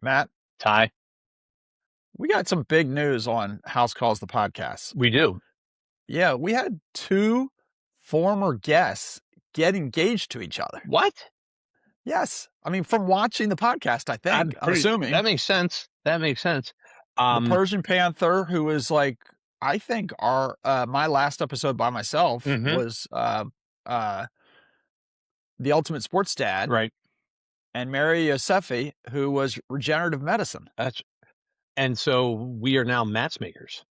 Matt, Ty, we got some big news on House Calls the podcast. we do. Yeah, we had two former guests get engaged to each other. What? Yes. I mean, from watching the podcast, I'm assuming That makes sense. That makes sense. the Um, Persian Panther, who is like, I think our my last episode by myself mhm, was uh the Ultimate Sports Dad, right. and Mary Yosefi, who was regenerative medicine. That's and so we are now matchmakers.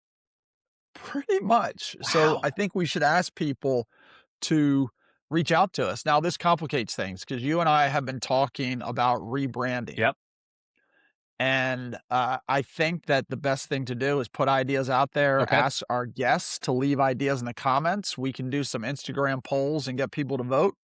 Pretty much. So Wow. I think we should ask people to reach out to us. Now, this complicates things because you and I have been talking about rebranding. Yep. And I think that the best thing to do is put ideas out there, Okay. ask our guests to leave ideas in the comments. We can do some Instagram polls and get people to vote.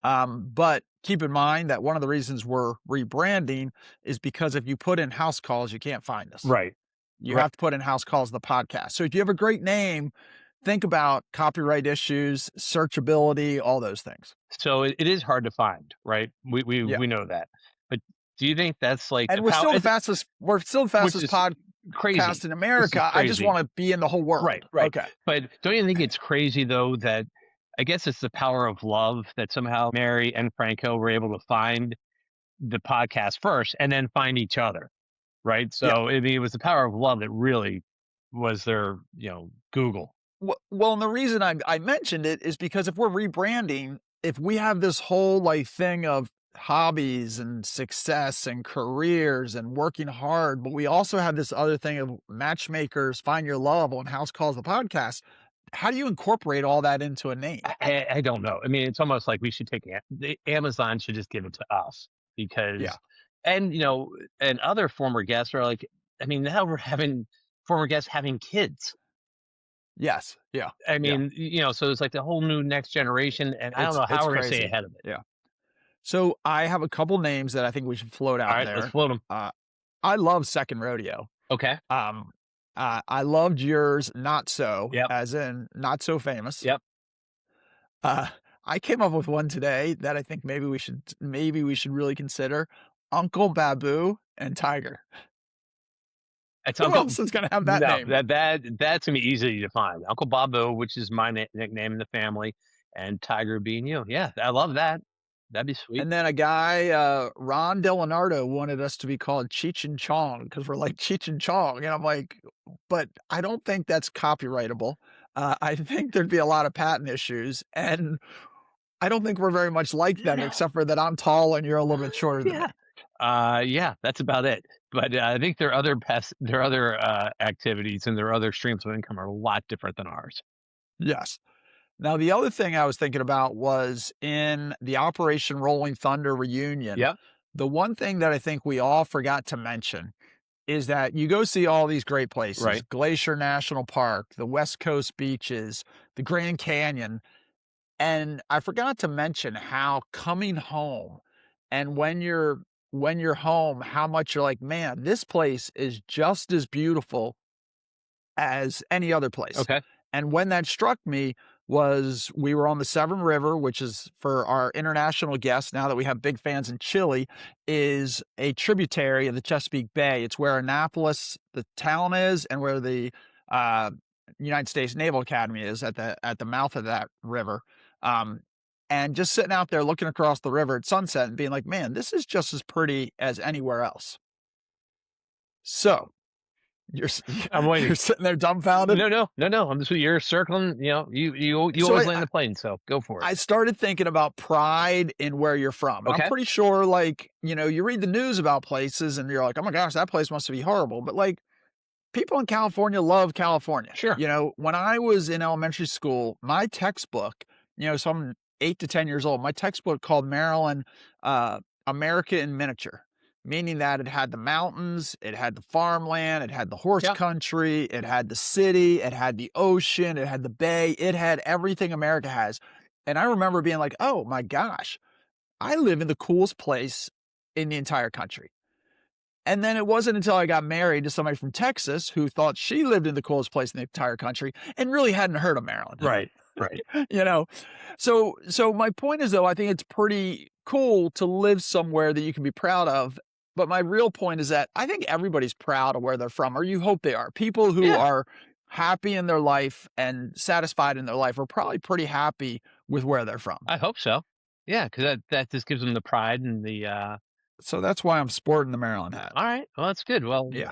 But keep in mind that one of the reasons we're rebranding is because if you put in house calls, you can't find us. Right. You Right. have to put in house calls the podcast. So if you have a great name, think about copyright issues, searchability, all those things. So it is hard to find, right? Yeah. We know that. But do you think that's like And the we're power? still the fastest Which is podcast crazy. in This is America. I just crazy. want to be in the whole world. Right. Right. Okay. But don't you think it's crazy though that I guess it's the power of love that somehow Mary and Franco were able to find the podcast first and then find each other. Right. Yeah. So I mean, it was the power of love that really was their, Google. Well, and the reason I mentioned it is because if we're rebranding, if we have this whole like thing of hobbies and success and careers and working hard, but we also have this other thing of matchmakers, find your love on House Calls the podcast. How do you incorporate all that into a name? I don't know. I mean, it's almost like we should take Amazon should just give it to us Yeah. because, and and other former guests are like, I mean, now we're having former guests having kids. Yes. Yeah. I Yeah. mean, so it's like the whole new next generation, and I don't know how It's we're gonna stay crazy. ahead of it. Yeah. So I have a couple names that I think we should float All out right, let's there. float them. I love Second Rodeo. Okay. I loved yours, Not So, Yep. as in not so famous. Yep. Uh, I came up with one today that I think maybe we should really consider. Uncle Babu and Tiger. It's Who Uncle. else is gonna have that No, name? that's gonna be easy to find. Uncle Bobo, which is my nickname in the family, and Tiger being you. Yeah, I love that. That'd be sweet. And then a guy, Ron Delenardo, wanted us to be called Cheech and Chong because we're like Cheech and Chong, and I'm like, but I don't think that's copyrightable. I think there'd be a lot of patent issues, and I don't think we're very much like them, No. except for that I'm tall and you're a little bit shorter than me. Yeah, that's about it. But I think their other activities and their other streams of income are a lot different than ours. Yes. Now, the other thing I was thinking about was in the Operation Rolling Thunder reunion. Yep. The one thing that I think we all forgot to mention is that you go see all these great places, Right. Glacier National Park, the West Coast beaches, the Grand Canyon. And I forgot to mention how coming home and when you're home, how much you're like, man, this place is just as beautiful as any other place. Okay. And when that struck me was we were on the Severn River, which is for our international guests, now that we have big fans in Chile, is a tributary of the Chesapeake Bay. It's where Annapolis, the town is, and where the uh, United States Naval Academy is at the mouth of that river. And just sitting out there looking across the river at sunset and being like, man, this is just as pretty as anywhere else. So you're I'm waiting. you're sitting there dumbfounded. No. You're circling. You So always land the plane. So go for it. I started thinking about pride in where you're from. And Okay. I'm pretty sure, like, you read the news about places and you're like, oh my gosh, that place must be horrible. But like, people in California love California. Sure. When I was in elementary school, my textbook, so I'm 8 to 10 years old, my textbook called Maryland, America in Miniature, meaning that it had the mountains, it had the farmland, it had the horse Yeah. country, it had the city, it had the ocean, it had the bay, it had everything America has. And I remember being like, oh my gosh, I live in the coolest place in the entire country. And then it wasn't until I got married to somebody from Texas who thought she lived in the coolest place in the entire country and really hadn't heard of Maryland. Right. So my point is, though, I think it's pretty cool to live somewhere that you can be proud of. But my real point is that I think everybody's proud of where they're from, or you hope they are. People who Yeah, are happy in their life and satisfied in their life are probably pretty happy with where they're from. I hope so. Yeah, because that just gives them the pride and the, So that's why I'm sporting the Maryland hat. all right, well, that's good. Well, Yeah.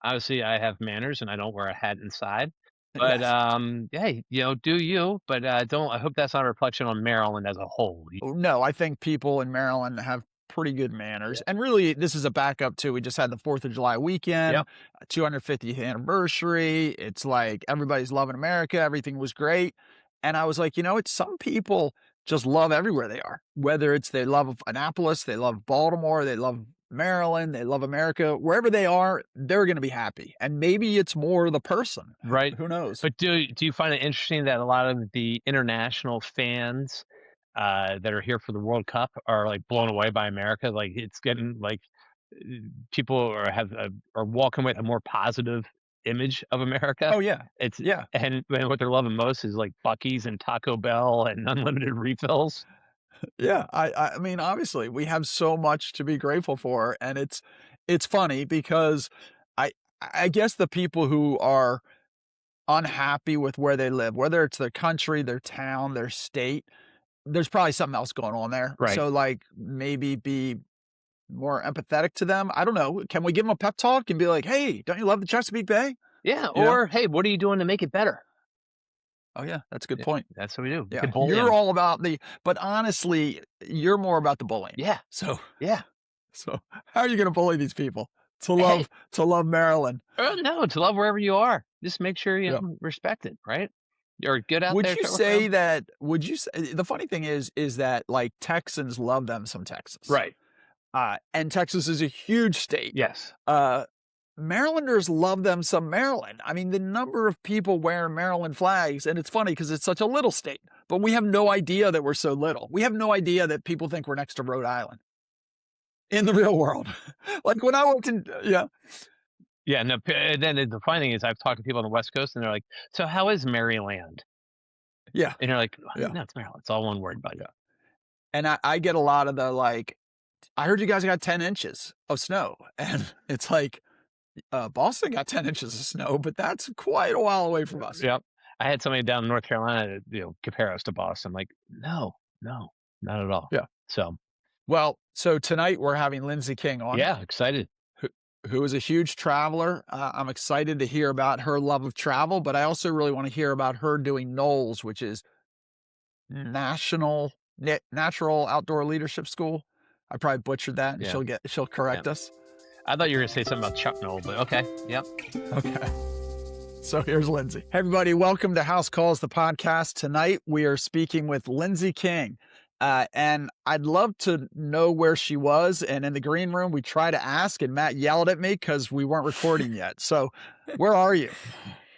obviously, I have manners and I don't wear a hat inside, but, Yes. hey, do you, but, don't I hope that's not a reflection on Maryland as a whole. Oh, no, I think people in Maryland have pretty good Yeah. manners. And really, this is a backup too. We just had the 4th of July weekend, Yep. 250th anniversary. It's like everybody's loving America. Everything was great. And I was like, it's some people just love everywhere they are, whether it's they love Annapolis, they love Baltimore, they love Maryland, they love America. Wherever they are, they're going to be happy. And maybe it's more the person. Right. Who knows? But do you find it interesting that a lot of the international fans, that are here for the World Cup are, like, blown away by America? Like, it's getting, like, people are walking with a more positive image of America. Oh, yeah. It's Yeah. and what they're loving most is, like, Buc-ee's and Taco Bell and unlimited refills. Yeah, I mean, obviously, we have so much to be grateful for, and it's funny because I I guess the people who are unhappy with where they live, whether it's their country, their town, their state, there's probably something else going on there. Right. So, like, maybe be more empathetic to them. I don't know. Can we give them a pep talk and be like, "Hey, don't you love the Chesapeake Bay?" Yeah, You know? or, "Hey, what are you doing to make it better?" Oh, yeah, that's a good Yeah, point. that's what we do. We Yeah, could bully you're them. all about but honestly, you're more about the bullying. Yeah, So yeah. So, how are you gonna bully these people Hey, to love Maryland? no, to love wherever you are. Just make sure you Yeah. respect it, right? Or get out there, show around. Would you say the funny thing is that, like, Texans love them some Texas, Right. and Texas is a huge state. Yes. Uh, Marylanders love them some Maryland. I mean, the number of people wearing Maryland flags, and it's funny because it's such a little state, but we have no idea that we're so little. We have no idea that people think we're next to Rhode Island in the real world. Like, when I went to yeah. Yeah, no, and then the funny thing is I've talked to people on the West Coast, and they're like, "So how is Maryland?" Yeah, And you're like, yeah, "No, it's Maryland. It's all one word, buddy." yeah. And I get a lot of the, like, "I heard you guys got 10 inches of snow," and it's like, Boston got 10 inches of snow, but that's quite a while away from us. Yep. I had somebody down in North Carolina, compare us to Boston. Like, no, no, not at all. Yeah. So, Well, so tonight we're having Lindsay King on, yeah, excited. who who is a huge traveler. I'm excited to hear about her love of travel, but I also really wanna hear about her doing NOLS, which is Natural Outdoor Leadership School. I probably butchered that, and Yeah, she'll yeah. correct us. I thought you were gonna say something about Chuck Noll, but okay. Yep. Okay. So here's Lindsay. Hey, everybody, welcome to House Calls, the podcast. Tonight we are speaking with Lindsay King. And I'd love to know where she was. And in the green room, we tried to ask, and Matt yelled at me because we weren't recording yet. So where are you?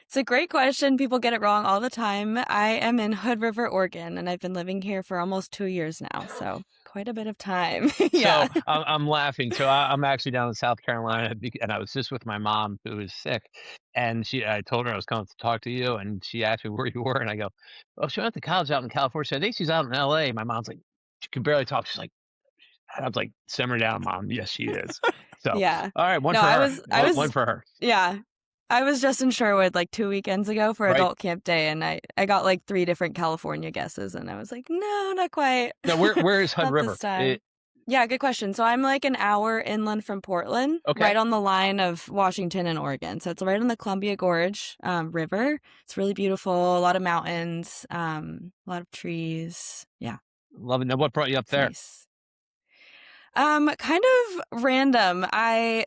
It's a great question. People get it wrong all the time. I am in Hood River, Oregon, and I've been living here for almost 2 years now. So quite a bit of time. So Yeah. I'm laughing. So I'm actually down in South Carolina, and I was just with my mom who is sick, and I told her I was coming to talk to you, and she asked me where you were, and I go, "Oh, she went to college out in California." She said, "I think she's out in L.A." My mom's like, she can barely talk. She's like, I was like, "Simmer down, mom. Yes, she is." So, Yeah. all right, one No, for I her. was, I One was, for her. yeah. I was just in Sherwood like 2 weekends ago for Right. adult camp day, and I got like 3 different California guesses, and I was like, no, not quite. Now, where is Hood Not River? this time. Yeah, good question. So I'm like an hour inland from Portland, Okay. right on the line of Washington and Oregon. So it's right on the Columbia Gorge River. It's really beautiful, a lot of mountains, a lot of trees. Yeah, Love it. Now, what brought you up it's there? nice. Kind of random.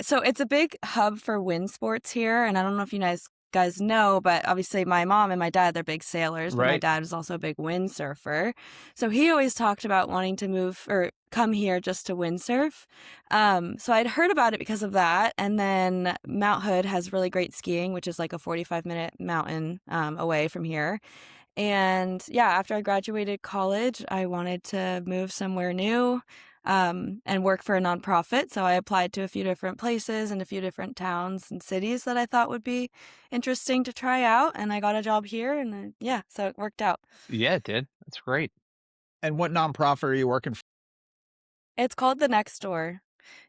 So it's a big hub for wind sports here, and I don't know if you guys know, but obviously my mom and my dad, they're big sailors, but my Right. dad is also a big windsurfer. So he always talked about wanting to move or come here just to windsurf. So I'd heard about it because of that, and then Mount Hood has really great skiing, which is like a 45-minute mountain away from here. And yeah, after I graduated college, I wanted to move somewhere new and work for a nonprofit. So I applied to a few different places and a few different towns and cities that I thought would be interesting to try out. And I got a job here, and yeah, so it worked out. Yeah, it did. That's great. And what nonprofit are you working for? It's called The Next Door.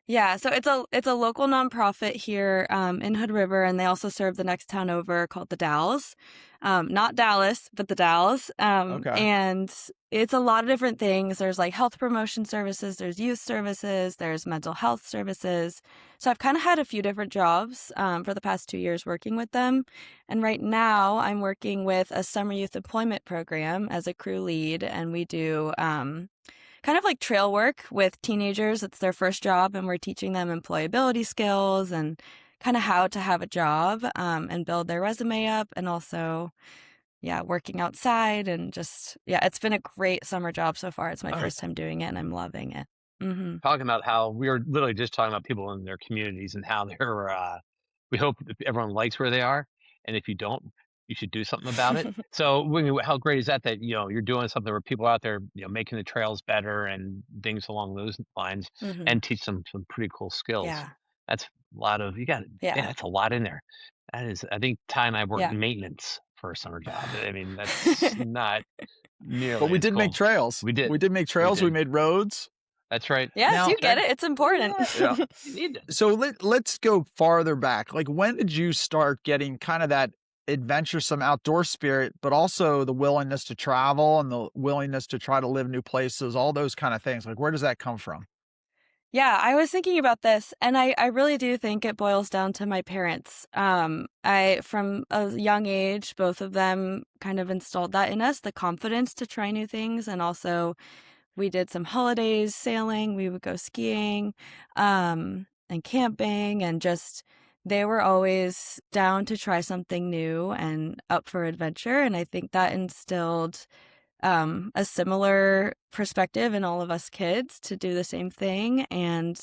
Yeah, so it's a local nonprofit here in Hood River, and they also serve the next town over called the Dalles, not Dallas, but the Dalles. Okay. And it's a lot of different things. There's like health promotion services, there's youth services, there's mental health services. So I've kind of had a few different jobs for the past 2 years working with them, and right now I'm working with a summer youth employment program as a crew lead, and we do. Kind of like trail work with teenagers. It's their first job, and we're teaching them employability skills and kind of how to have a job and build their resume up. And also, yeah, working outside and just, yeah, it's been a great summer job so far. It's my Oh, first time doing it, and I'm loving it. Hmm. talking about how we were literally just talking about people in their communities and how they're we hope that everyone likes where they are, and if you don't, you should do something about it. So how great is that you're doing something where people out there making the trails better and things along those lines, Hmm. and teach them some pretty cool skills. Yeah. That's a lot of you got man, Yeah. that's a lot in there. That is, I think Ty and I worked Yeah. in maintenance for a summer job. I mean, that's not But nearly we as did make cool. trails. We did. We did make We trails. We did. made roads. That's right. Yes, Now, you That's get right. it. It's important. yeah. You need to. So let's go farther back. Like, when did you start getting kind of that adventuresome outdoor spirit, but also the willingness to travel and the willingness to try to live new places, all those kind of things? Like, where does that come from? Yeah, I was thinking about this, and I really do think it boils down to my parents. From a young age, both of them kind of installed that in us, the confidence to try new things. And also, we did some holidays sailing, we would go skiing, and camping, and just they were always down to try something new and up for adventure. And I think that instilled a similar perspective in all of us kids to do the same thing. And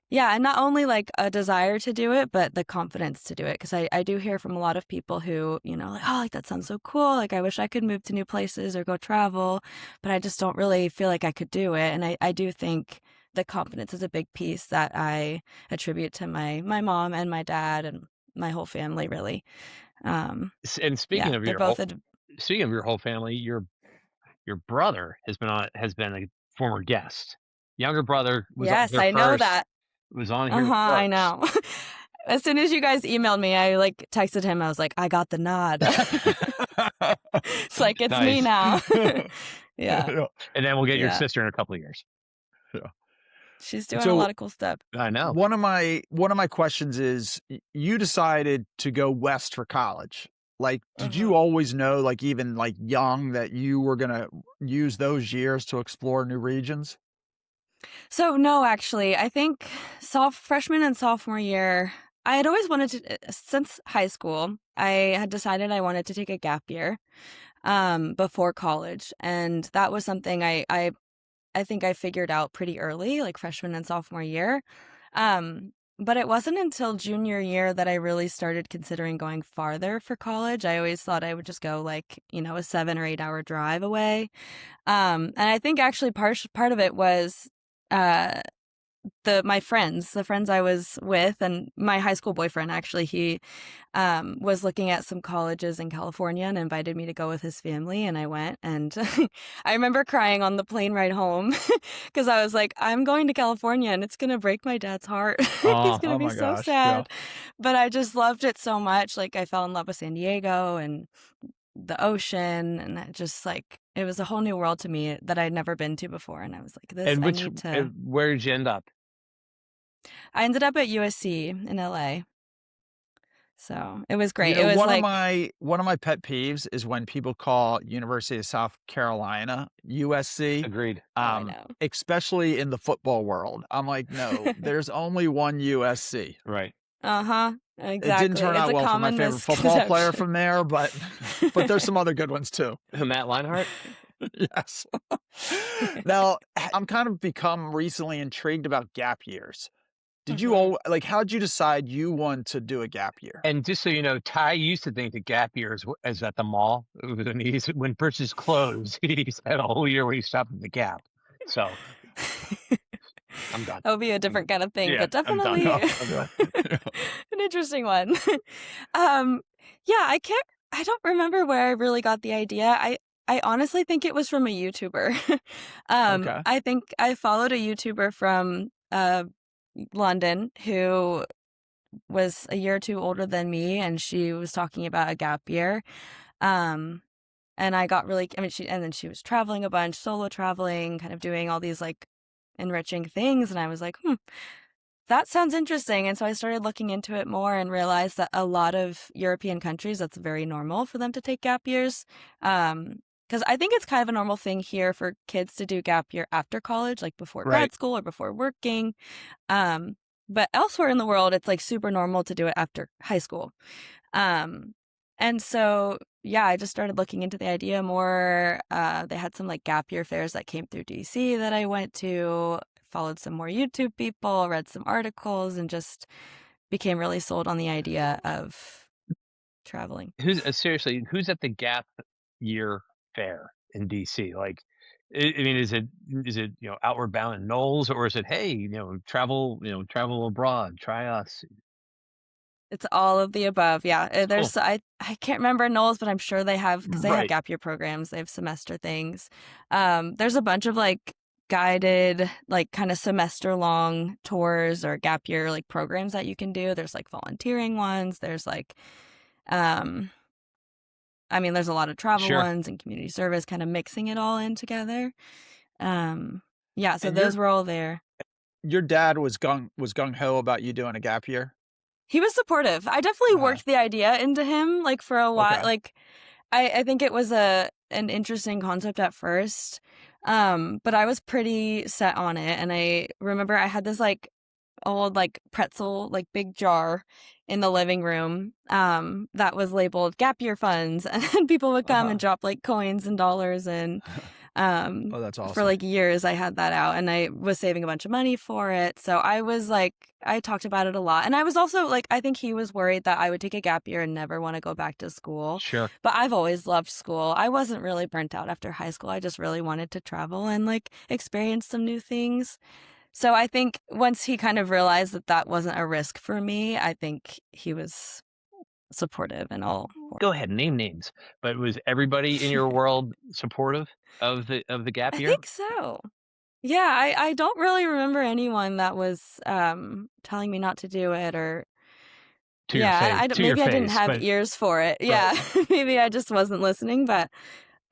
yeah, and not only like a desire to do it, but the confidence to do it. Because I do hear from a lot of people who, like, oh, like that sounds so cool. Like, I wish I could move to new places or go travel, but I just don't really feel like I could do it. And I do think the confidence is a big piece that I attribute to my mom and my dad and my whole family, really. And Yeah, speaking of they're your both, whole family, your brother has been a former guest. Younger brother was on yes, here I know first. that. Was on here Uh-huh, I first. know. As soon as you guys emailed me, I like texted him. I was like, I got the nod. It's like, it's me Nice. now. Yeah. Yeah. And then we'll get your Yeah. sister in a couple of years. Yeah. She's doing a So lot of cool stuff. I know. one of my questions is, you decided to go west for college. Like, did Hmm. you always know, like, even like young, that you were gonna use those years to explore new regions? So no, actually, I think freshman and sophomore year, I had always wanted to, since high school, I had decided I wanted to take a gap year before college. And that was something I think I figured out pretty early, like freshman and sophomore year. But it wasn't until junior year that I really started considering going farther for college. I always thought I would just go like, a 7 or 8 hour drive away. And I think actually part of it was uh the friends I was with, and my high school boyfriend, actually, he was looking at some colleges in California and invited me to go with his family, and I went. And I remember crying on the plane ride home because I was like, I'm going to California and it's gonna break my dad's heart. He's Oh, gonna Oh be my so gosh. Yeah. sad. But I just loved it so much. Like, I fell in love with San Diego and the ocean, and that just like, it was a whole new world to me that I'd never been to before. And I was like, and I need to. where did you end up? I ended up at USC in LA. So it was You great. It know, was one of like, my pet peeves is when people call University of South Carolina USC, Agreed. oh, I know. especially in the football world. I'm like, no, there's only one USC. Uh-huh. It didn't Exactly. turn It's out a well for my common favorite football player misconception. from there, but there's some other good ones too. Matt Leinart. Yes. Now, I'm kind of become recently intrigued about gap years. Did you Hmm. all like, how'd you decide you want to do a gap year? And just so you know, Ty used to think that gap year is at the mall. When Purchase closed, he had a whole year where he stopped at the Gap. So I'm done. That would be a different kind of thing, Yeah, but I'm done. definitely I'm done. an interesting one. um, yeah, I don't remember where I really got the idea. I honestly think it was from a YouTuber. Okay. I think I followed a YouTuber from London, who was a year or two older than me, and she was talking about a gap year. Um, and I got really, I mean, and then she was traveling a bunch, solo traveling, kind of doing all these like enriching things. And I was like, that sounds interesting. And so I started looking into it more and realized that a lot of European countries, that's very normal for them to take gap years. Because I think it's kind of a normal thing here for kids to do gap year after college, like before Right. grad school or before working. But elsewhere in the world, it's like super normal to do it after high school. Um, and so, yeah, I just started looking into the idea more. They had some like gap year fairs that came through DC that I went to, followed some more YouTube people, read some articles, and just became really sold on the idea of traveling. Seriously, who's at the gap year fair in DC? Like, I mean, is it Outward Bound and Knowles, or is it, hey, travel abroad, try us? It's all of the above. Yeah. Cool. I can't remember Knowles, but I'm sure they have, because they have Right. gap year programs. They have semester things. There's a bunch of like guided, like kind of semester long tours or gap year like programs that you can do. There's like volunteering ones. There's like, um, I mean, there's a lot of travel Sure. ones and community service, kind of mixing it all in together. Yeah. So And those were all there. your dad was gung ho about you doing a gap year. He was supportive. I definitely Uh-huh. worked the idea into him like for a while. Okay. Like I think it was an interesting concept at first. But I was pretty set on it. And I remember I had this like old like pretzel, like big jar in the living room, that was labeled gap year funds. And then people would come Uh-huh. and drop like coins and dollars and Oh, that's for awesome. like years I had that out and I was saving a bunch of money for it. So I was like, I talked about it a lot. And I was also like, I think he was worried that I would take a gap year and never want to go back to school. Sure. But I've always loved school. I wasn't really burnt out after high school. I just really wanted to travel and like experience some new things. So I think once he kind of realized that that wasn't a risk for me, I think he was supportive and all for Go ahead, name names. But was everybody in your it. world supportive of the gap I year? think so. Yeah, I don't really remember anyone that was telling me not to do it or To your yeah, and face, to your maybe I didn't face, have but ears for it. right. Yeah, maybe I just wasn't listening, but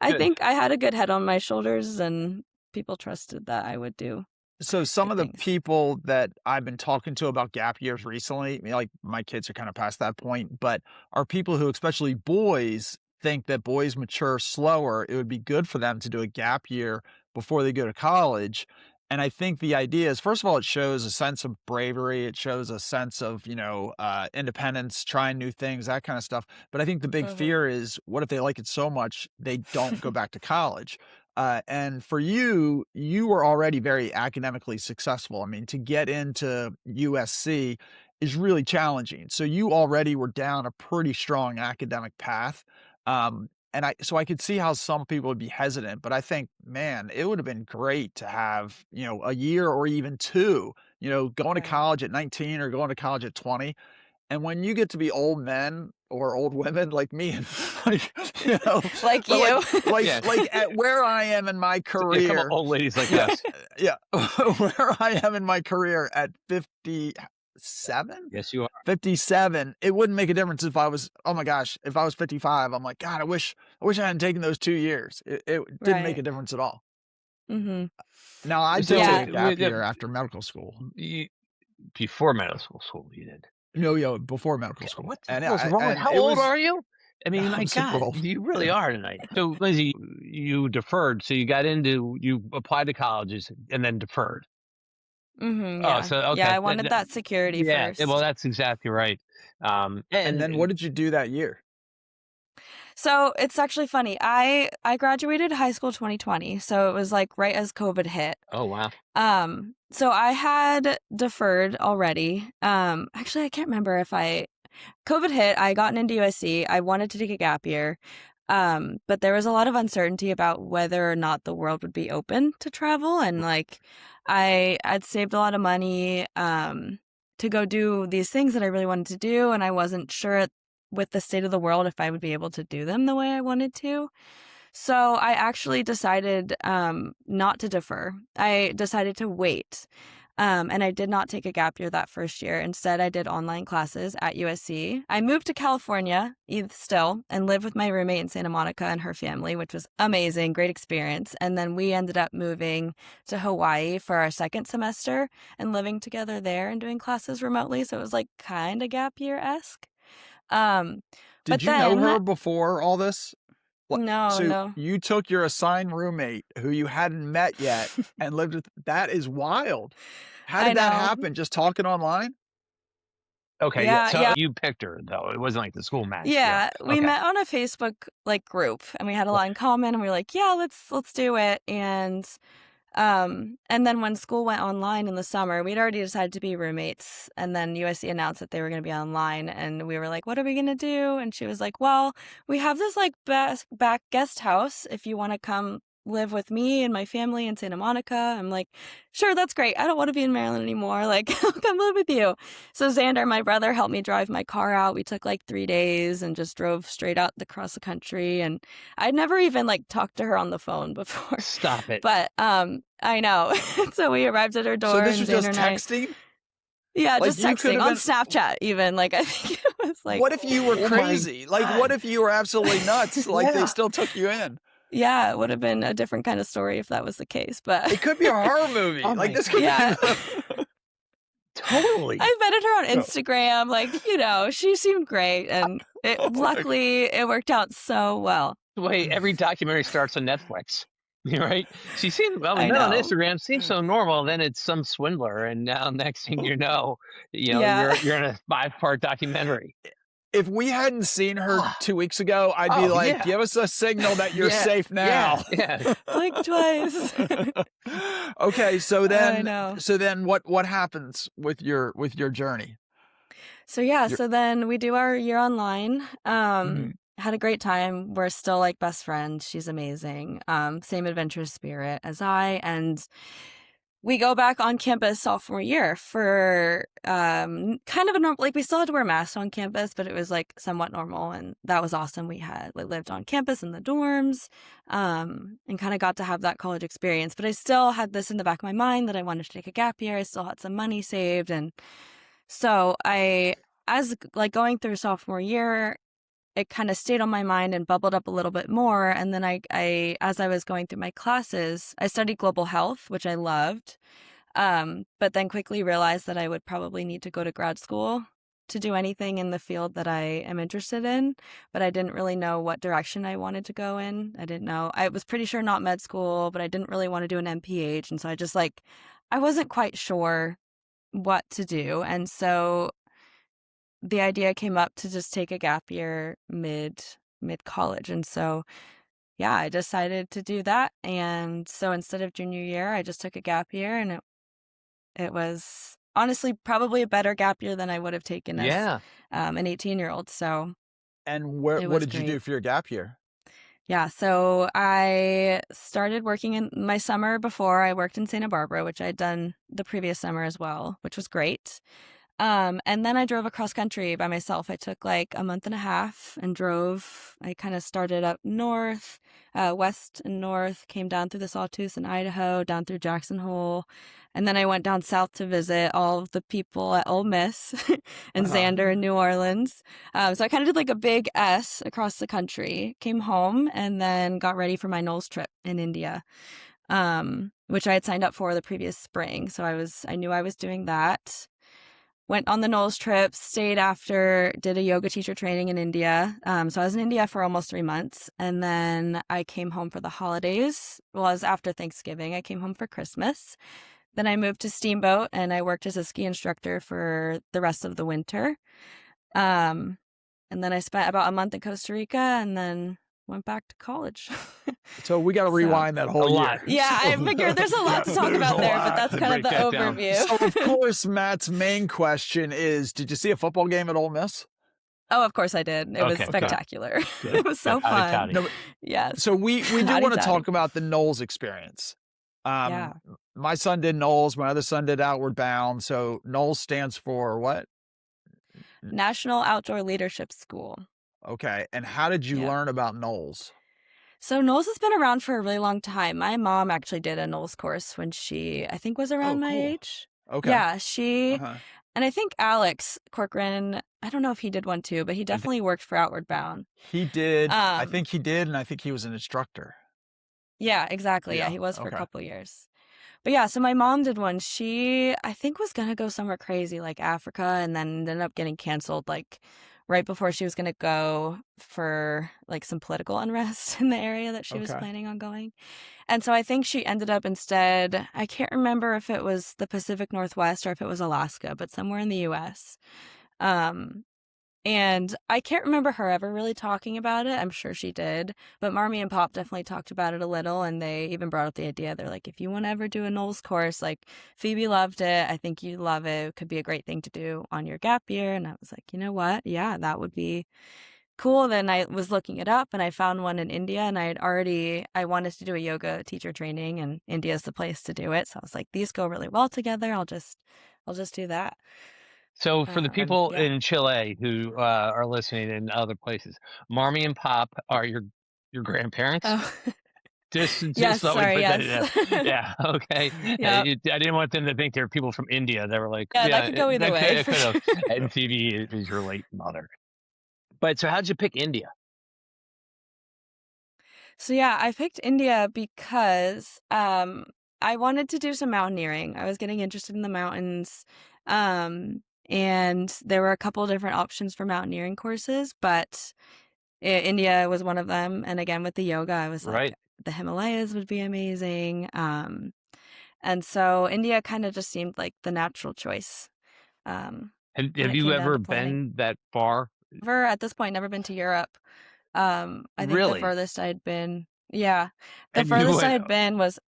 I Good. think I had a good head on my shoulders and people trusted that I would do So some good of the things. people that I've been talking to about gap years recently, I mean, like my kids are kind of past that point, but are people who, especially boys, think that boys mature slower. It would be good for them to do a gap year before they go to college. And I think the idea is, first of all, it shows a sense of bravery. It shows a sense of, independence, trying new things, that kind of stuff. But I think the big Mhm. fear is, what if they like it so much they don't go back to college? And for you, you were already very academically successful. I mean, to get into USC is really challenging. So you already were down a pretty strong academic path. So I could see how some people would be hesitant, but I think, man, it would have been great to have, a year or even two, going to Right. college at 19 or going to college at 20. And when you get to be old men or old women like me and like, Like but you. Yeah. like at where I am in my So a couple career, old ladies like yeah, us. yeah, where I am in my career at 57, Yes, you are. 57, it wouldn't make a difference if I was, oh my gosh, if I was 55, I'm like, God, I wish I hadn't taken those 2 years. It didn't make Right. a difference at all. Mhm. Now, I did take So, Yeah. a gap year after medical school. you before medical school, you did. No, before medical Okay, school, what the hell is wrong with and how it old was are you? I mean, my I'm super God, old. you really are tonight. So, Lindsay, you deferred. So you applied to colleges and then deferred. Oh, Yeah. so Yeah, okay. I wanted that security Yeah, well, first. that's exactly right. And then what did you do that year? So it's actually funny. I graduated high school 2020, so it was like right as COVID hit. Oh, wow. So I had deferred already. Actually, I can't remember if COVID hit. I gotten into USC. I wanted to take a gap year, but there was a lot of uncertainty about whether or not the world would be open to travel, and like I'd saved a lot of money to go do these things that I really wanted to do, and I wasn't sure with the state of the world if I would be able to do them the way I wanted to. So I actually decided not to defer. I decided to wait. And I did not take a gap year that first year. Instead, I did online classes at USC. I moved to California still and lived with my roommate in Santa Monica and her family, which was amazing, great experience. And then we ended up moving to Hawaii for our second semester and living together there and doing classes remotely. So it was like kind of gap year-esque. Did But you know then, her before all this? no, So no. you took your assigned roommate who you hadn't met yet and lived with. That is wild. How I did that know. happen? Just talking online? Okay, yeah. Yeah, So yeah. you picked her though. It wasn't like the school matched you. Yeah, we Okay. met on a Facebook like group and we had a Right. lot in common and we were like, yeah, let's do it. And then when school went online in the summer, we'd already decided to be roommates. And then USC announced that they were going to be online. And we were like, what are we going to do? And she was like, well, we have this like back guest house if you want to come live with me and my family in Santa Monica. I'm like, sure, that's great. I don't want to be in Maryland anymore. Like, I'll come live with you. So Zander, my brother, helped me drive my car out. We took like 3 days and just drove straight out across the country. And I'd never even like talked to her on the phone before. Stop it. But I know. So we arrived at her door So this and was Xander just and I, texting? yeah, Like just you could texting have on been. Snapchat even. Like I think it was like, What if you were Oh my crazy? Like, what God. if you were absolutely nuts? Like they Yeah. still took you in? yeah, it would have been a different kind of story if that was the case. But It could be a horror movie. Oh Like my this could yeah, be. Totally. I vetted her on Instagram. Like, you know, she seemed great. And Oh my luckily it worked out so well. The way every documentary starts on Netflix. Right? She seemed well, we I met on know. Instagram, seems so normal, then it's some swindler, and now next thing you know, Yeah. you're in a 5-part documentary. If we hadn't seen her 2 weeks ago, I'd be Oh like, yeah. give us a signal that you're Yeah. safe now. Yeah. Blink twice. Okay, so I know. then what happens with your journey? So yeah, Your so then we do our year online. Mhm. Had a great time. We're still like best friends. She's amazing. Same adventurous spirit as I. And we go back on campus sophomore year for kind of a normal, like we still had to wear masks on campus, but it was like somewhat normal. And that was awesome. We had like lived on campus in the dorms and kind of got to have that college experience. But I still had this in the back of my mind that I wanted to take a gap year. I still had some money saved. And so as like going through sophomore year, it kind of stayed on my mind and bubbled up a little bit more. And then as I was going through my classes, I studied global health, which I loved. But then quickly realized that I would probably need to go to grad school to do anything in the field that I am interested in. But I didn't really know what direction I wanted to go in. I didn't know. I was pretty sure not med school, but I didn't really want to do an MPH. And so I wasn't quite sure what to do. And so the idea came up to just take a gap year mid college. And so yeah, I decided to do that. And so instead of junior year, I just took a gap year, and it was honestly probably a better gap year than I would have taken as Yeah. an 18-year-old. So And it what was did you do great. for your gap year? Yeah, so I started working in my summer before. I worked in Santa Barbara, which I'd done the previous summer as well, which was great. And then I drove across country by myself. I took like a month and a half and drove. I kind of started up north, west and north, came down through the Sawtooth in Idaho, down through Jackson Hole. And then I went down south to visit all of the people at Ole Miss and Uh-huh. Zander in New Orleans. So I kind of did like a big S across the country, came home, and then got ready for my Knowles trip in India, which I had signed up for the previous spring. So I knew I was doing that. Went on the Knowles trip, stayed after, did a yoga teacher training in India. So I was in India for almost 3 months. And then I came home for the holidays. Well, it was after Thanksgiving. I came home for Christmas. Then I moved to Steamboat and I worked as a ski instructor for the rest of the winter. And then I spent about a month in Costa Rica and then went back to college. So we got to So rewind that whole A lot. year. yeah, I figured there's a lot to talk There's about a there, but lot. that's kind of Break the that down. overview. So of course, Matt's main question is, did you see a football game at Ole Miss? Oh, of course I did. It was Okay. spectacular. Good. It was so Howdy, fun. howdy. No, but- Yes. so we do Howdy want to dowdy. talk about the Knowles experience. Yeah. My son did Knowles, my other son did Outward Bound. So Knowles stands for what? National Outdoor Leadership School. Okay. And how did you Yeah. learn about Knowles? So Knowles has been around for a really long time. My mom actually did a Knowles course when she, I think, was around my cool. age. Okay. Yeah, she Uh-huh. and I think Alex Corcoran, I don't know if he did one too, but he I thi definitely worked for Outward Bound. He did. I Um, think he did, and I think he was an instructor. yeah, exactly. Yeah, Yeah. he was for a Okay. couple years. But yeah, so my mom did one. She, I think, was gonna go somewhere crazy like Africa, and then ended up getting canceled like right before she was gonna go for like some political unrest in the area that she was Okay. planning on going. And so I think she ended up instead, I can't remember if it was the Pacific Northwest or if it was Alaska, but somewhere in the US. Um, and I can't remember her ever really talking about it. I'm sure she did. But Marmy and Pop definitely talked about it a little. And they even brought up the idea. They're like, if you want to ever do a Knowles course, like Phoebe loved it. I think you'd love it. It could be a great thing to do on your gap year. And I was like, you know what? Yeah, that would be cool. Then I was looking it up and I found one in India. And I wanted to do a yoga teacher training. And India is the place to do it. So I was like, these go really well together. I'll just do that. So for the And people yeah. in Chile who, are listening in other places, Marmy and Pop are your grandparents? Oh, Just yes. thought we'd Sorry. put that Yes. in there. Yeah, okay. Yep. I didn't want them to think they were people from India. They were like, Yeah, that yeah, could go either way it for could've. sure. And Phoebe is your late mother. But so how'd you pick India? So yeah, I picked India because I wanted to do some mountaineering. I was getting interested in the mountains. And there were a couple different options for mountaineering courses, but India was one of them. And again, with the yoga, I was like, Right. the Himalayas would be amazing. And so India kind of just seemed like the natural choice when Have it you came down ever to planning. been that far? Never at this point, never been to Europe. I think the Really? furthest I'd been, yeah, the And you furthest I went had been was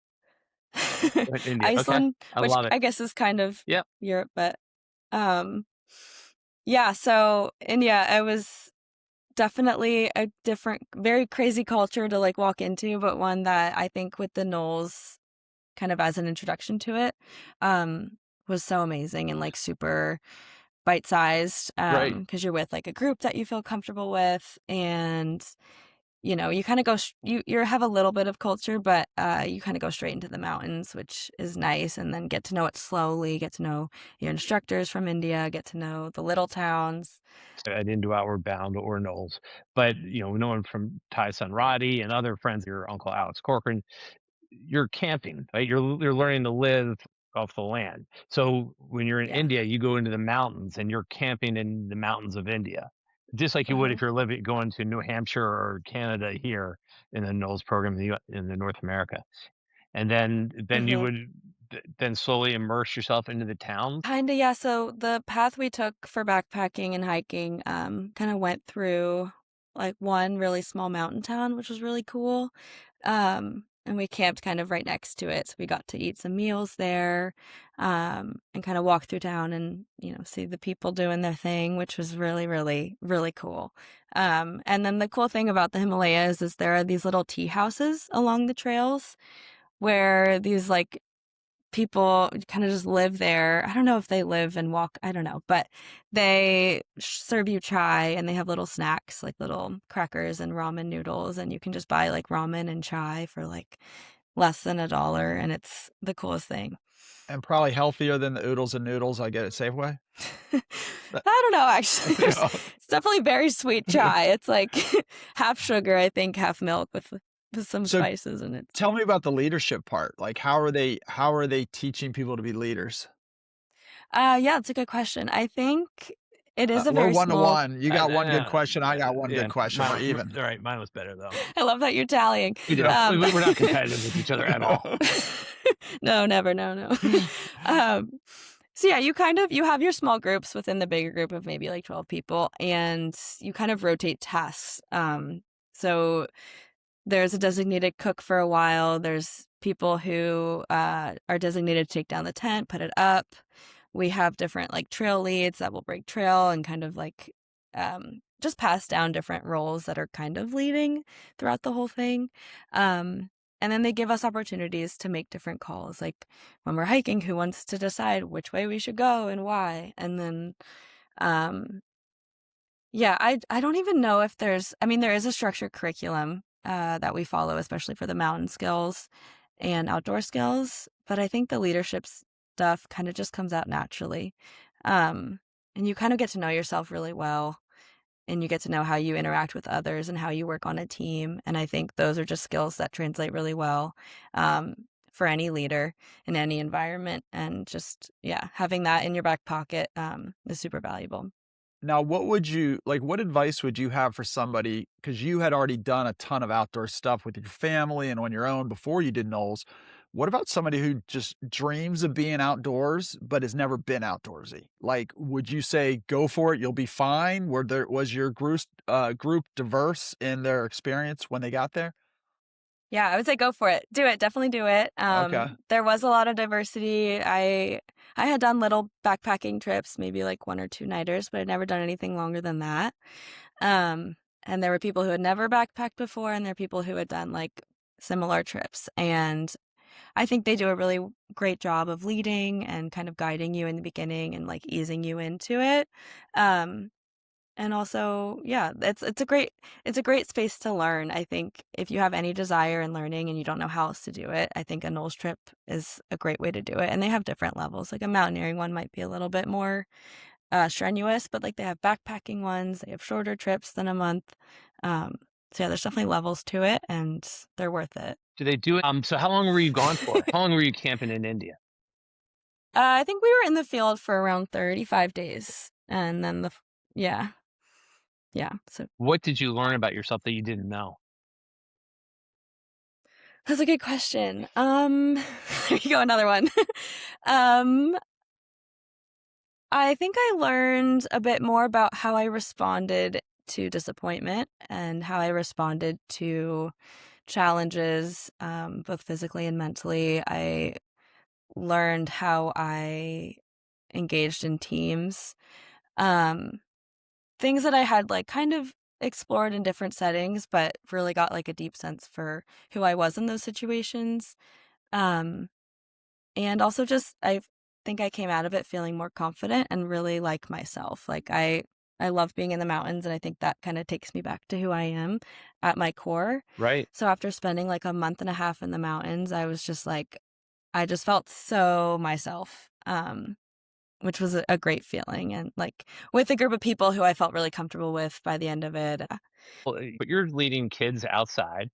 went India. Okay. Iceland, I which love it. I guess is kind of Yep. Europe, but um, yeah. So India, it was definitely a different, very crazy culture to like walk into, but one that I think with the Knowles kind of as an introduction to it, um, was so amazing and like super bite-sized, Right. because you're with like a group that you feel comfortable with, and you kind of go you have a little bit of culture, but you kind of go straight into the mountains, which is nice, and then get to know it slowly, get to know your instructors from India, get to know the little towns. I didn't do Outward Bound or Knowles, but knowing from Ty Sunradi and other friends, your uncle Alex Corcoran, you're camping, right? You're learning to live off the land. So when you're in Yeah. India, you go into the mountains and you're camping in the mountains of India, just like you would Uh-huh. if you're living going to New Hampshire or Canada here in the Knowles program in the North America. And then you Mm-hmm. would then slowly immerse yourself into the towns. Kind of, yeah. So the path we took for backpacking and hiking kind of went through like one really small mountain town, which was really cool. And we camped kind of right next to it. So we got to eat some meals there, and kind of walk through town and, see the people doing their thing, which was really, really, really cool. And then the cool thing about the Himalayas is there are these little tea houses along the trails where these like people kind of just live there. I don't know if they live and walk, I don't know, but they serve you chai and they have little snacks, like little crackers and ramen noodles, and you can just buy like ramen and chai for like less than $1, and it's the coolest thing. And probably healthier than the oodles and noodles I get at Safeway. I That don't know, actually. yeah. It's definitely very sweet chai. It's like half sugar, I think, half milk with some So spices in it. tell me about the leadership part. Like, how are they teaching people to be leaders? Yeah, it's a good question. I think it is a We're very one to small. one. You got one good question, I got one Yeah, good question, we're even. all right. Mine was better though. I love that you're tallying. We did. Yeah. We're not competitive with each other at all. No, never. No, no. Um, so yeah, you have your small groups within the bigger group of maybe like 12 people, and you kind of rotate tasks. So there's a designated cook for a while. There's people who are designated to take down the tent, put it up. We have different like trail leads that will break trail and kind of like just pass down different roles that are kind of leading throughout the whole thing. And then they give us opportunities to make different calls. Like when we're hiking, who wants to decide which way we should go and why? And then, um, yeah, I don't even know if I mean, there is a structured curriculum that we follow, especially for the mountain skills and outdoor skills. But I think the leadership's stuff kind of just comes out naturally. Um, and you kind of get to know yourself really well, and you get to know how you interact with others and how you work on a team. And I think those are just skills that translate really well um, for any leader in any environment. And just, yeah, having that in your back pocket is super valuable. Now, what advice would you have for somebody? Because you had already done a ton of outdoor stuff with your family and on your own before you did Knowles. What about somebody who just dreams of being outdoors but has never been outdoorsy? Like, would you say go for it? You'll be fine. Was your group diverse in their experience when they got there? Yeah, I would say go for it. Do it. Definitely do it. Okay. There was a lot of diversity. I had done little backpacking trips, maybe like 1 or 2 nighters, but I'd never done anything longer than that. And there were people who had never backpacked before, and there are people who had done like similar trips. And I think they do a really great job of leading and kind of guiding you in the beginning and like easing you into it. Um, and also, yeah, it's a great space to learn. I think if you have any desire in learning and you don't know how else to do it, I think a Knowles trip is a great way to do it. And they have different levels. Like a mountaineering one might be a little bit more strenuous, but like they have backpacking ones, they have shorter trips than a month. Um, so yeah, there's definitely levels to it, and they're worth it. Do they do it? So how long were you gone for? How long were you camping in India? I think we were in the field for around 35 days, and then yeah, yeah. So What did you learn about yourself that you didn't know? that's a good question. There you go, another one. um, I think I learned a bit more about how I responded to disappointment and how I responded to challenges, both physically and mentally. I learned how I engaged in teams. Um, Things that I had like kind of explored in different settings, but really got like a deep sense for who I was in those situations. Um, and also just I think I came out of it feeling more confident and really like myself. Like I love being in the mountains, and I think that kind of takes me back to who I am at my core. Right. So after spending like a month and a half in the mountains, I was just like I just felt so myself. Which was a great feeling, and like with a group of people who I felt really comfortable with by the end of it. Well, but you're leading kids outside.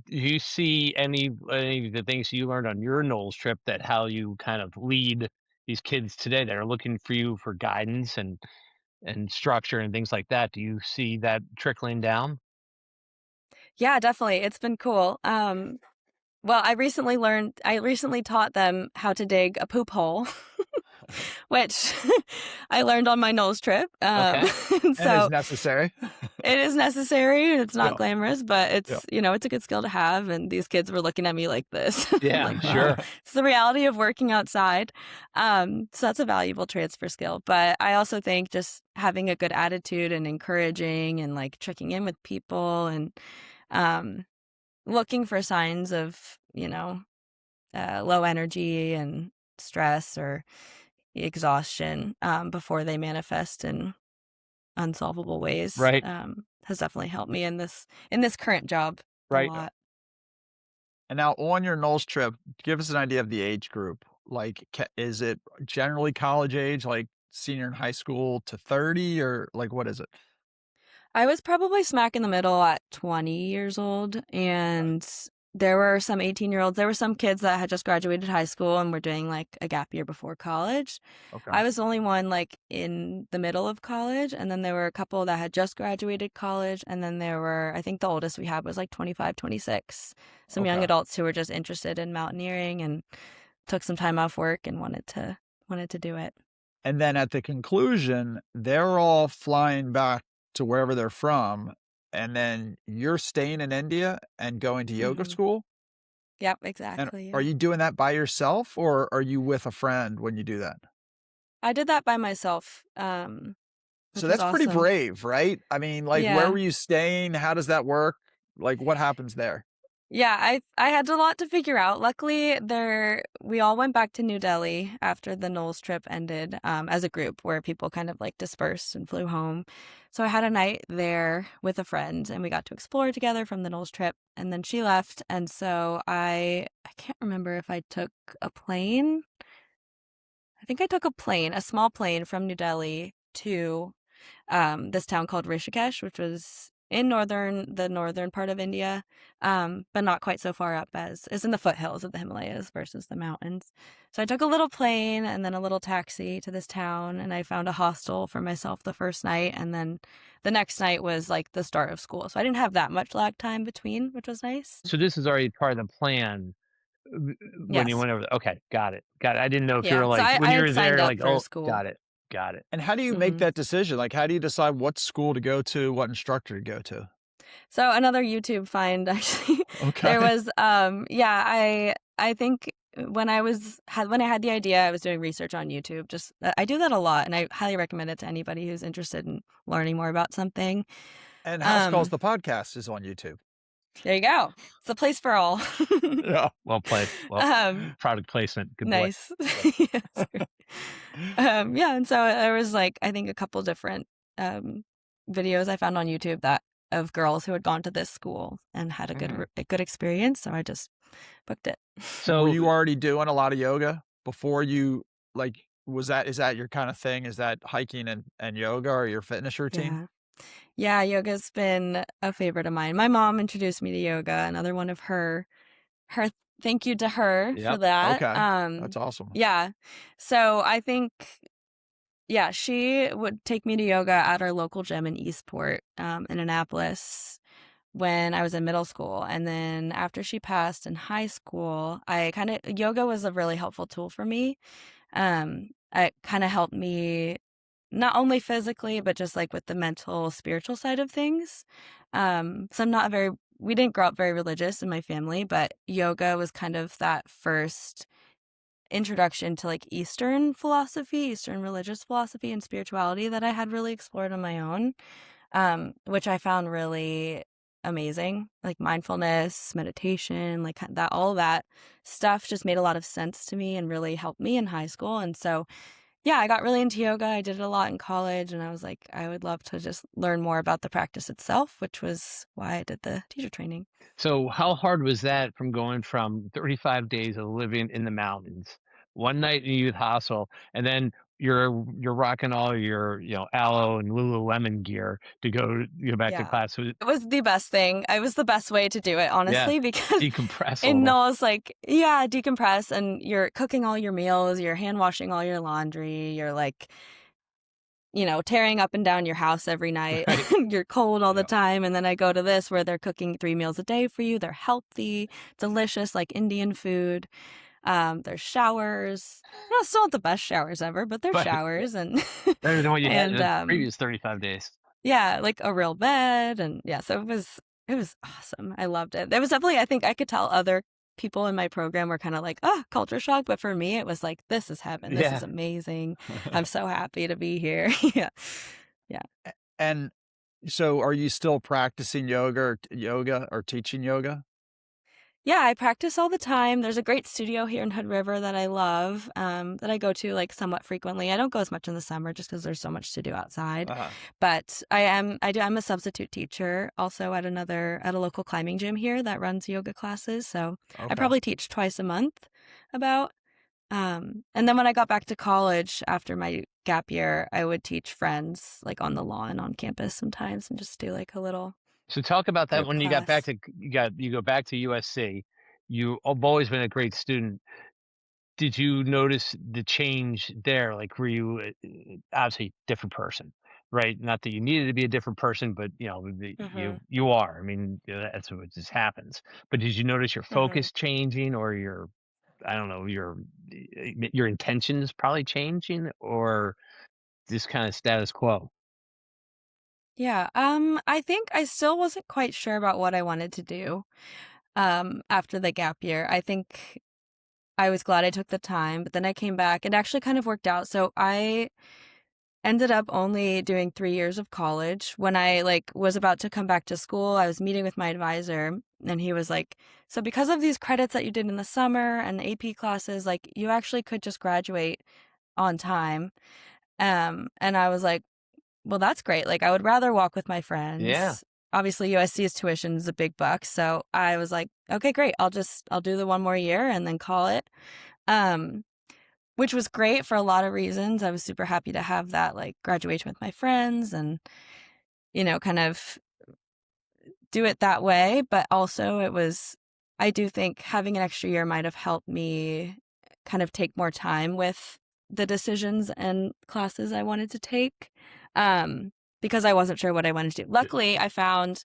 Do you see any of the things you learned on your Knowles trip that how you kind of lead these kids today that are looking for you for guidance and structure and things like that? Do you see that trickling down? Yeah, definitely. It's been cool. Well, I recently taught them how to dig a poop hole, which I learned on my Knowles trip. Okay. And And is so necessary. it is necessary, and it's not Yeah. glamorous, but Yeah. it's a good skill to have. And these kids were looking at me like this, Yeah, like, wow, sure. it's the reality of working outside. So that's a valuable transfer skill. But I also think just having a good attitude and encouraging and like checking in with people and um, looking for signs of, low energy and stress or exhaustion before they manifest in unsolvable ways Right. has definitely helped me in this current job a Right. lot. And now on your Knowles trip, give us an idea of the age group. Like, is it generally college age, like senior in high school to 30, or like what is it? I was probably smack in the middle at 20 years old, and there were some 18-year-olds. There were some kids that had just graduated high school and were doing like a gap year before college. Okay. I was the only one like in the middle of college, and then there were a couple that had just graduated college, and then there were, I think the oldest we had was like 25, 26. Some young Okay. adults who were just interested in mountaineering and took some time off work and wanted to do it. And then at the conclusion, they're all flying back to wherever they're from. And then you're staying in India and going to yoga Hmm. school. Yep, And exactly. are Yeah. you doing that by yourself, or are you with a friend when you do that? I did that by myself, So which was that's pretty awesome. brave, right? I mean, like, where Yeah. were you staying? How does that work? Like, what happens there? Yeah, I had a lot to figure out. Luckily, we all went back to New Delhi after the Knowles trip ended, as a group where people kind of like dispersed and flew home. So I had a night there with a friend, and we got to explore together from the Knowles trip. And then she left, and so I can't remember if I took a plane I think I took a small plane from New Delhi to this town called Rishikesh, which was in the northern part of India, but not quite so far up as is in the foothills of the Himalayas versus the mountains. So I took a little plane and then a little taxi to this town, and I found a hostel for myself the first night, and then the next night was like the start of school. So I didn't have that much lag time between, which was nice. So this is already part of the plan when you Yes. went over there. Okay, got it. Got it. I didn't know if you were Yeah. So like when I you had were signed there, up like, for oh, school. got it, got it. And how do you make hmm that decision? Like, how do you decide what school to go to, what instructor to go to? So another YouTube find actually. There Okay. was yeah, I think when I had the idea, I was doing research on YouTube. Just I do that a lot, and I highly recommend it to anybody who's interested in learning more about something. And House Calls Um the podcast is on YouTube. there you go. It's a place for all. Yeah. Well played. Well, um product placement. Good boy. nice. Yes. Yeah, and so there was like I think a couple different um videos I found on YouTube that of girls who had gone to this school and had Mhm. a good experience, so I just booked it. And were So you already doing a lot of yoga before you like is that your kind of thing? Is that hiking and yoga or your fitness routine? Yeah. Yeah, yoga's been a favorite of mine. My mom introduced me to yoga, another one of her thank you to her for yep. that. Okay. That's awesome. Yeah. So I think yeah, she would take me to yoga at our local gym in Eastport, in Annapolis when I was in middle school. And then after she passed in high school, yoga was a really helpful tool for me. It kind of helped me not only physically, but just like with the mental, spiritual side of things. So we didn't grow up very religious in my family, but yoga was kind of that first introduction to like Eastern philosophy, Eastern religious philosophy and spirituality that I had really explored on my own, which I found really amazing. Like mindfulness, meditation, like that, all that stuff just made a lot of sense to me and really helped me in high school. And so yeah, I got really into yoga. I did it a lot in college, and I was like, I would love to just learn more about the practice itself, which was why I did the teacher training. So how hard was that from going from 35 days of living in the mountains, one night in a youth hostel, and then you're rocking all your, Aloe and Lululemon gear to go back to Yeah. class. So, It was the best thing. It was the best way to do it, yeah, honestly, because decompress a it little. knows like, yeah, decompress and you're cooking all your meals, you're hand washing all your laundry, you're like, tearing up and down your house every night. Right. You're cold all the Yeah. time. And then I go to this where they're cooking 3 meals a day for you. They're healthy, delicious, like Indian food. There's showers. Still not the best showers ever, but there's But showers and better than what you had in and the previous 35 days. yeah, like a real bed and yeah, so it was awesome. I loved it. There was definitely I think I could tell other people in my program were kind of like, "Oh, culture shock," but for me it was like, "This is heaven. This is Yeah. amazing. I'm so happy to be here." Yeah. Yeah. And so are you still practicing yoga or teaching yoga? Yeah, I practice all the time. There's a great studio here in Hood River that I love, that I go to like somewhat frequently. I don't go as much in the summer just because there's so much to do outside. Uh-huh. But I'm a substitute teacher also at a local climbing gym here that runs yoga classes. So I Okay. probably teach twice a month about. And then when I got back to college after my gap year, I would teach friends like on the lawn on campus sometimes and just do like a little So talk about that group when you got back class. to you go back to USC. You've always been a great student. Did you notice the change there? Like, were you obviously different person, right? Not that you needed to be a different person, but hmm you are. I mean, that's what just happens. But did you notice your hmm focus changing, or your I don't know your intentions probably changing, or just kind of status quo? Yeah, I think I still wasn't quite sure about what I wanted to do after the gap year. I think I was glad I took the time, but then I came back. It actually kind of worked out. So I ended up only doing 3 years of college. When I like was about to come back to school, I was meeting with my advisor and he was like, "So because of these credits that you did in the summer and the AP classes, like you actually could just graduate on time." And I was like, well, that's great. Like, I would rather walk with my Yeah. friends. Obviously, USC's tuition is a big buck, so I was like, okay, great. I'll do the one more year and then call it. Um, which was great for a lot of reasons. I was super happy to have that like graduation with my friends and, kind of do it that way. But also I do think having an extra year might have helped me kind of take more time with the decisions and classes I wanted to take. Because I wasn't sure what I wanted to do. Luckily, I found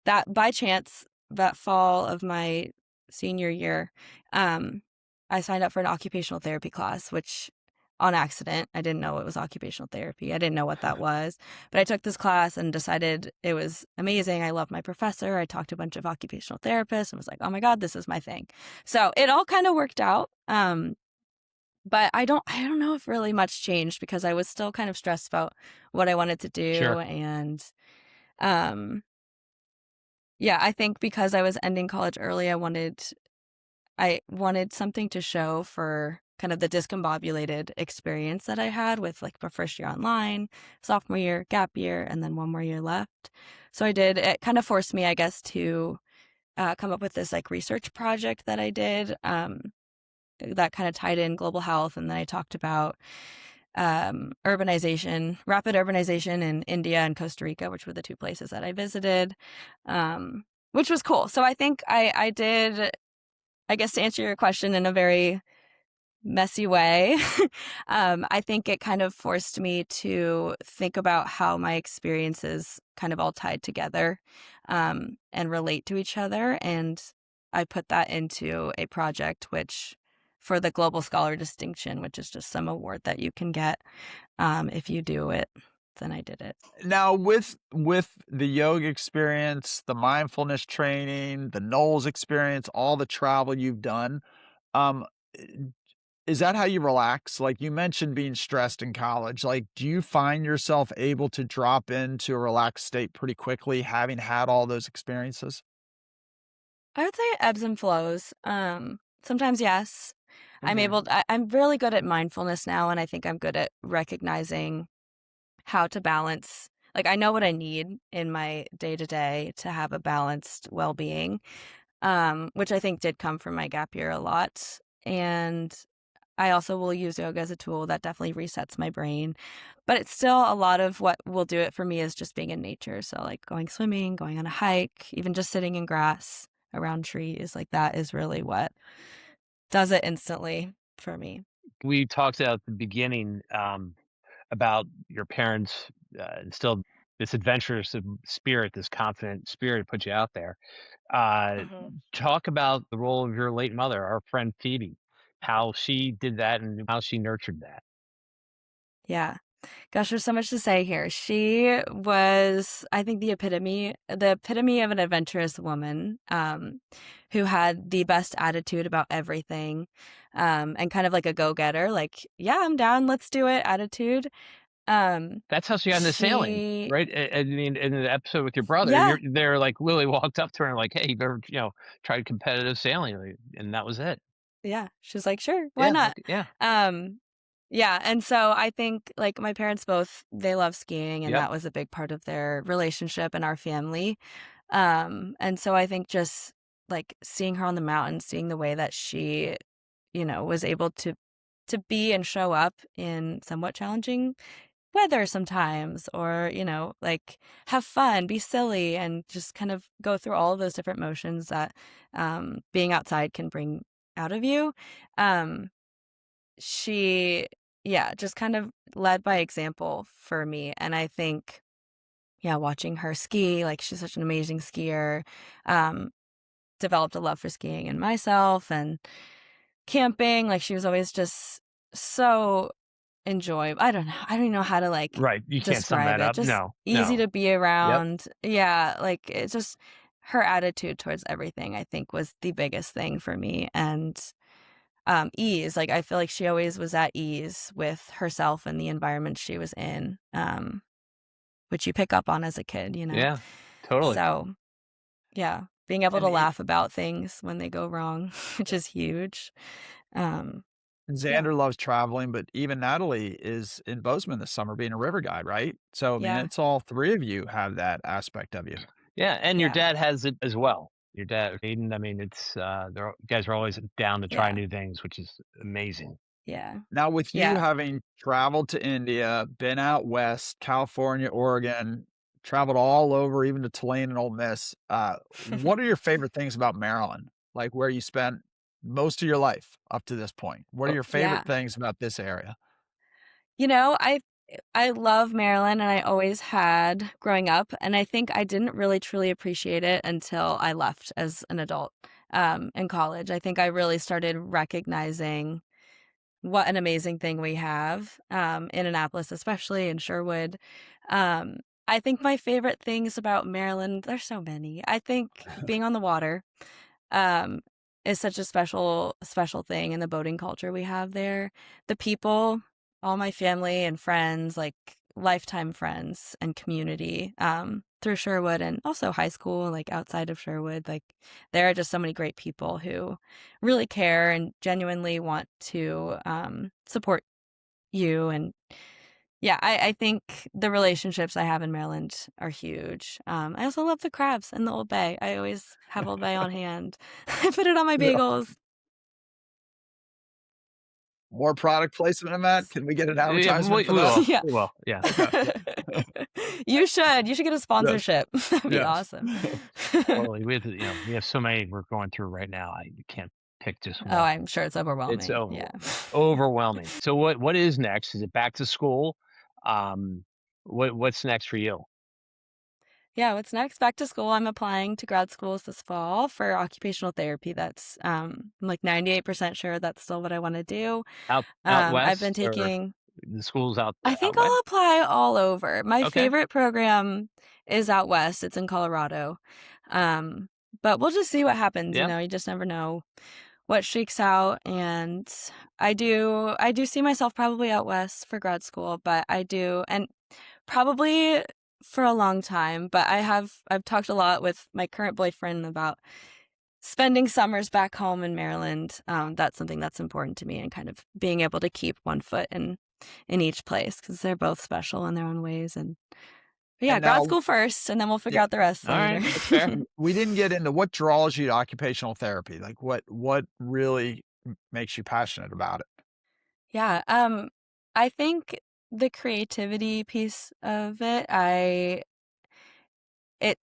that by chance, that fall of my senior year, I signed up for an occupational therapy class, which on accident, I didn't know it was occupational therapy. I didn't know what that was, but I took this class and decided it was amazing. I loved my professor. I talked to a bunch of occupational therapists and was like, oh my God, this is my thing. So it all kind of worked out. But I don't know if really much changed because I was still kind of stressed about what I wanted to do. Sure. And um, yeah, I think because I was ending college early, I wanted something to show for kind of the discombobulated experience that I had with like my first year online, sophomore year, gap year, and then one more year left. So it kind of forced me, I guess, to come up with this like research project that I did that kind of tied in global health. And then I talked about rapid urbanization in India and Costa Rica, which were the two places that I visited, which was cool. So I think I did, I guess, to answer your question in a very messy way. I think it kind of forced me to think about how my experiences kind of all tied together and relate to each other. And I put that into a project, which for the Global Scholar Distinction, which is just some award that you can get if you do it. Then I did it. Now with the yoga experience, the mindfulness training, the Knowles experience, all the travel you've done, um, eh, is that how you relax? Like, you mentioned being stressed in college, like, do you find yourself able to drop into a relaxed state pretty quickly having had all those experiences? I would say it ebbs and flows. Sometimes, yes. Mhm. I'm really good at mindfulness now, and I think I'm good at recognizing how to balance. Like, I know what I need in my day to day to have a balanced well being, which I think did come from my gap year a lot. And I also will use yoga as a tool that definitely resets my brain. But it's still a lot of what will do it for me is just being in nature. So, like going swimming, going on a hike, even just sitting in grass around trees, like that is really what does it instantly for me. We talked at the beginning about your parents instilled this adventurous spirit, this confident spirit, put you out there. Uh, Hmm. Talk about the role of your late mother, our friend Phoebe, how she did that and how she nurtured that. Yeah. Gosh, there's so much to say here. She was, I think, the epitome of an adventurous woman, who had the best attitude about everything, and kind of like a go-getter, like, yeah, I'm down, let's do it attitude. Um, That's how she got into sailing, she, right? I mean, in the episode with your brother, yeah, you're there, like Lily walked up to her and like, "Hey, you've ever, tried competitive sailing?" And that was it. yeah, she's like, sure, why Yeah, not? okay, yeah, Um, yeah, and so I think like my parents both, they love skiing, and yep. that was a big part of their relationship and our family. And so I think just like seeing her on the mountain, seeing the way that she, was able to be and show up in somewhat challenging weather sometimes, or, like have fun, be silly, and just kind of go through all of those different motions that being outside can bring out of you. Um, she, yeah, just kind of led by example for me. And I think, yeah, watching her ski, like she's such an amazing skier, um, developed a love for skiing in myself and camping. Like she was always just so enjoyable. I don't know. I don't even know how to like Right. You can't sum describe that it. up. Just No, easy no. to be Yep. around. Yeah. Like it's just her attitude towards everything, I think, was the biggest thing for me. And ease. Like I feel like she always was at ease with herself and the environment she was in, which you pick up on as a kid. Yeah, totally. So yeah, being able And to it laugh about things when they go wrong, which is huge. Um, yeah, Xander loves traveling, but even Natalie is in Bozeman this summer being a river guide, right? So, I mean, yeah, it's all 3 of you have that aspect of you. Yeah, and your yeah, dad has it as well. Your dad, Aiden, I mean, it's you guys are always down to try yeah, new things, which is amazing. Yeah. Now, with you Yeah. having traveled to India, been out west, California, Oregon, traveled all over, even to Tulane and Ole Miss, what are your favorite things about Maryland? Like where you spent most of your life up to this point? What are Oh, your favorite Yeah. things about this area? You know, I love Maryland, and I always had growing up, and I think I didn't really truly appreciate it until I left as an adult, in college. I think I really started recognizing what an amazing thing we have, in Annapolis, especially in Sherwood. Um, I think my favorite things about Maryland, there's so many. I think being on the water, um, is such a special thing in the boating culture we have there. The people, all my family and friends, like lifetime friends and community, through Sherwood and also high school, like outside of Sherwood, like there are just so many great people who really care and genuinely want to support you. And yeah, I think the relationships I have in Maryland are huge. I also love the crabs in the Old Bay. I always have Old Bay on hand. I put it on my Yeah. bagels. More product placement in that? Can we get an yeah, advertisement for we that? will. Yeah. We will. Yeah. Okay. You should. You should get a Yes. sponsorship. That'd be Yes. awesome. Totally. We have so many we're going through right now. I can't pick just Oh, one. I'm sure it's It's overwhelming. Yeah. overwhelming. So what is next? Is it back to school? Um, what's next for you? Yeah, what's next? Back to school. I'm applying to grad schools this fall for occupational therapy. That's I'm like 98% sure that's still what I want to do. Out I've been west or taking the schools out I out think west? I'll apply all over. My Okay. favorite program is out west. It's in Colorado. Um, but we'll just see what happens, Yeah. you just never know what shakes out. And I do see myself probably out west for grad school, but I do and probably for a long time, but I've talked a lot with my current boyfriend about spending summers back home in Maryland. That's something that's important to me and kind of being able to keep one foot in each place because they're both special in their own ways. And but yeah, And grad now school first, and then we'll figure yeah, out the rest All later. right. That's fair. we didn't get into what draws you to occupational therapy. Like what really makes you passionate about it? Yeah, I think the creativity piece of it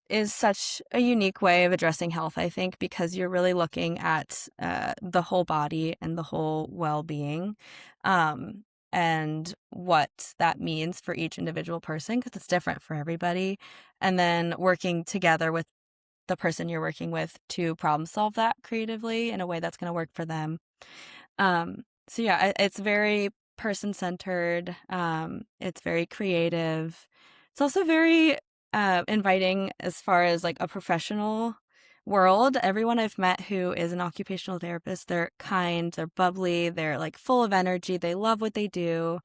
is such a unique way of addressing health, I think, because you're really looking at the whole body and the whole well-being, um, and what that means for each individual person, because it's different for everybody, and then working together with the person you're working with to problem solve that creatively in a way that's going to work for them. So yeah, it's very person-centered. It's very creative. It's also very inviting as far as like a professional world. Everyone I've met who is an occupational therapist, they're kind, they're bubbly, they're like full of energy. They love what they do.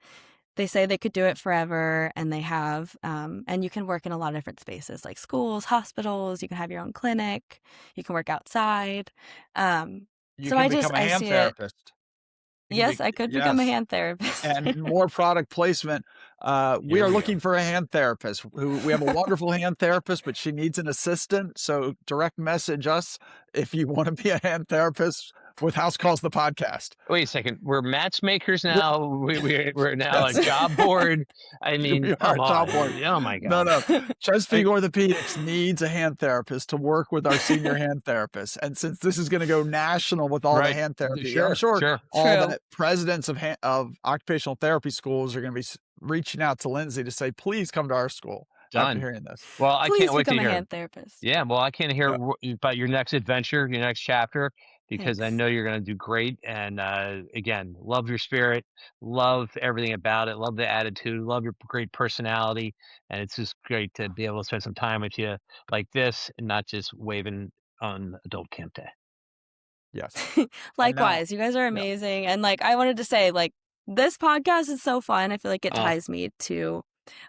They say they could do it forever, and they have. And you can work in a lot of different spaces, like schools, hospitals. You can have your own clinic. You can work outside. Um, You so can become a I hand see it. therapist. You can be Yes, I could become a yes. hand therapist. And more product placement. We Here are we go. looking for a hand therapist who we have a wonderful hand therapist, but she needs an assistant. So direct message us if you want to be a hand therapist with House Calls the podcast. Wait a second. We're matchmakers Yeah, now. We're now a yes. job board. I mean, We are come a job on. board. Oh my No, God. no. Chesapeake I, Orthopedics needs a hand therapist to work with our senior hand therapists. And since this is going to go national with all the right. hand therapy, I'm Sure. sure Sure. all True. the presidents of occupational therapy schools are going to be reaching out to Lindsay to say, please come to our school after Done. hearing this. Well, I can't Please wait to become a hear. hand therapist. Yeah, well, I can't hear Yeah. about your next adventure, your next chapter, because I Thanks. know you're going to do great. And again, love your spirit, love everything about it, love the attitude, love your great personality. And it's just great to be able to spend some time with you like this and not just waving on adult camp day. Yes. And now, Likewise, you guys are yeah. amazing. And like I wanted to say, like, this podcast is so fun. I feel like it Oh, ties me to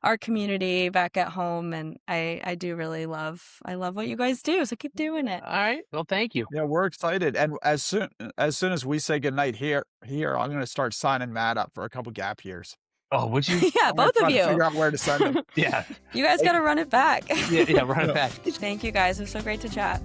our community back at home, and I do really love what you guys do. So keep doing it. all right. Well, thank you. Yeah, we're excited. And as soon as we say goodnight here, I'm going to start signing Matt up for a couple gap years. Oh, would you? Yeah, I'm going to both of try to you. figure out where to send him. Yeah. You guys Hey, got to run it back. Yeah. Run it yeah. back. Thank you guys. It was so great to chat.